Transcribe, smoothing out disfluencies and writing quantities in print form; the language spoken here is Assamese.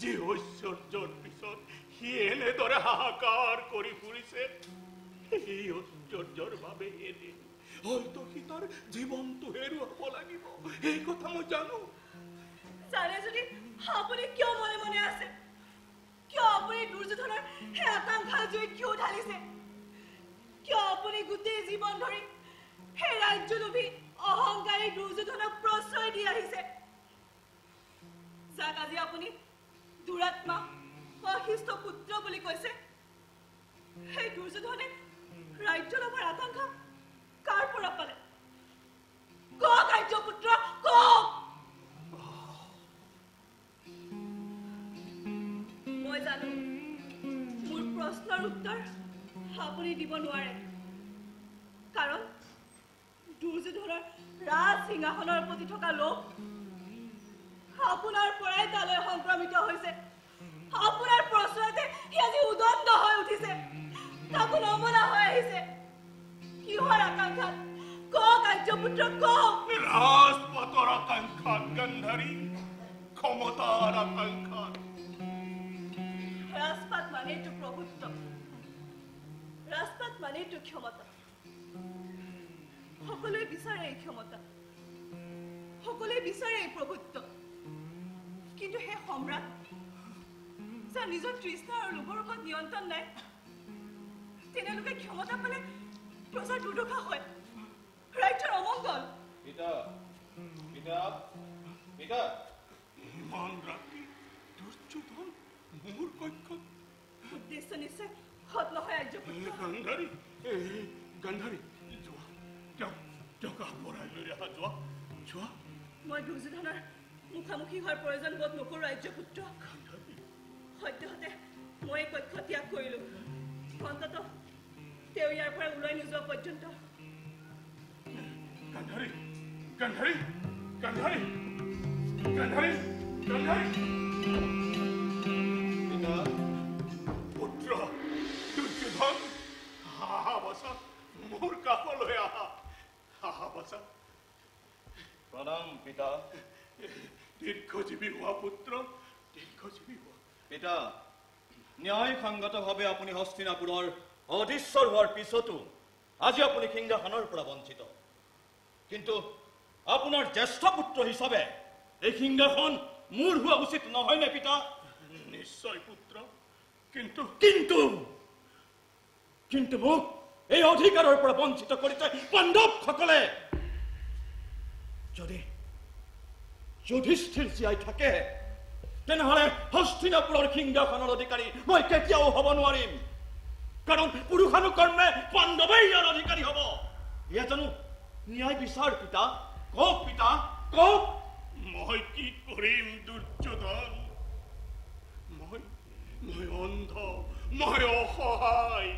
যি ঐশ্বৰ্যৰ পিছত সি এনেদৰে হাহাকাৰ কৰি ফুৰিছে এই ঐশ্বৰ্যৰ বাবে এদিন হয়তো সি তাৰ জীৱনটো হেৰুৱাব লাগিব এই কথা মই জানো জানে যদি আপুনি কিয় মনে মনে আছে কিয় আপুনি দুৰ্যোধনৰ সেই আকাংক্ষা জুইত কিয় ঢালিছে কিয় আপুনি গোটেই জীৱন ধৰি সেই ৰাজ্যলোভী অহংকাৰী দুৰ্যোধনক প্ৰশ্ৰয় দি আহিছে যাক আজি আপুনি দুৰাত্মা অশিষ্ট পুত্ৰ বুলি কৈছে সেই দুৰ্যোধনে ৰাজ্যলোভৰ আকাংক্ষা কাৰ পৰা পালে কক ৰাজ্যপুত্ৰ কক মই জানো মোৰ প্ৰশ্নৰ উত্তৰ আপুনি দিব নোৱাৰে কাৰণ দুৰ্যোধনৰ ৰাজ সিংহাসনৰ প্ৰতি থকা লোভ আপোনাৰ পৰাই তালৈ সংক্ৰমিত হৈছে আপোনাৰ প্ৰশ্নতে সি আজি উদণ্ড হৈ উঠিছে তাকো নমনা হৈ আহিছে কিহৰ আকাংক্ষাত কক ৰাজ্যপুত্ৰ কক ৰাজপাটৰ আকাংক্ষাত গান্ধাৰী ক্ষমতাৰ আকাংক্ষাত ৰাজপাট মানেইতো প্ৰভুত্ব ৰাজপাট মানেইতো ক্ষমতা সকলোৱে বিচাৰে এই ক্ষমতা সকলোৱে বিচাৰে এই প্ৰভুত্ব কিন্তু সেই সম্ৰাট যাৰ নিজৰ তৃষ্ণা আৰু লোভৰ ওপৰত নিয়ন্ত্ৰণ নাই তেনেলোকে ক্ষমতা পালে প্ৰজাৰ দুৰ্দশা হয় ৰাজ্যৰ অমংগল ইমান ৰাতি দুৰ্যোধন মোৰ কক্ষত উদ্দেশ্য নিশ্চয় সৎ নহয় ৰাজ্যপুত্ৰ গান্ধাৰী তেওঁক আগবঢ়াই লৈ অহা যোৱা মই দুৰ্যোধনৰ মুখামুখি হোৱাৰ প্ৰয়োজন বোধ নকৰোঁ ৰাজ্যপুত্ৰ সদ্যহতে মই এই কক্ষ ত্যাগ কৰিলোঁ অন্ততঃ তেওঁ ইয়াৰ পৰা ওলাই নোযোৱা পৰ্যন্ত পুত্ৰ দুৰ্যোধন হাহাবাচা মোৰ কাষলৈ আহা হাহাবাচা প্ৰণাম পিতা দীৰ্ঘজীৱী হোৱা পুত্ৰ দীৰ্ঘজীৱী হোৱা পিতা ন্যায়সংগতভাৱে আপুনি হস্তিনাপুৰৰ অধীশ্বৰ হোৱাৰ পিছতো আজি আপুনি সিংহাসনৰ পৰা বঞ্চিত কিন্তু আপোনাৰ জ্যেষ্ঠ পুত্ৰ হিচাপে এই সিংহাসন মোৰ হোৱা উচিত নহয় নে পিতা নিশ্চয় পুত্ৰ কিন্তু কিন্তু মোক এই অধিকাৰৰ পৰা বঞ্চিত কৰিছে পাণ্ডৱসকলে যদি যুধিষ্ঠিৰ জীয়াই থাকে তেনেহলে হস্তিনাপুৰৰ সিংহাসনৰ অধিকাৰী মই কেতিয়াও হ'ব নোৱাৰিম কাৰণ পুৰুষানুকৰ্মে পাণ্ডৱেই ইয়াৰ অধিকাৰী হ'ব এয়া জানো ন্যায় বিচাৰ পিতা কওক মই কি কৰিম দুৰ্যোধন মই অন্ধ মই অসহায়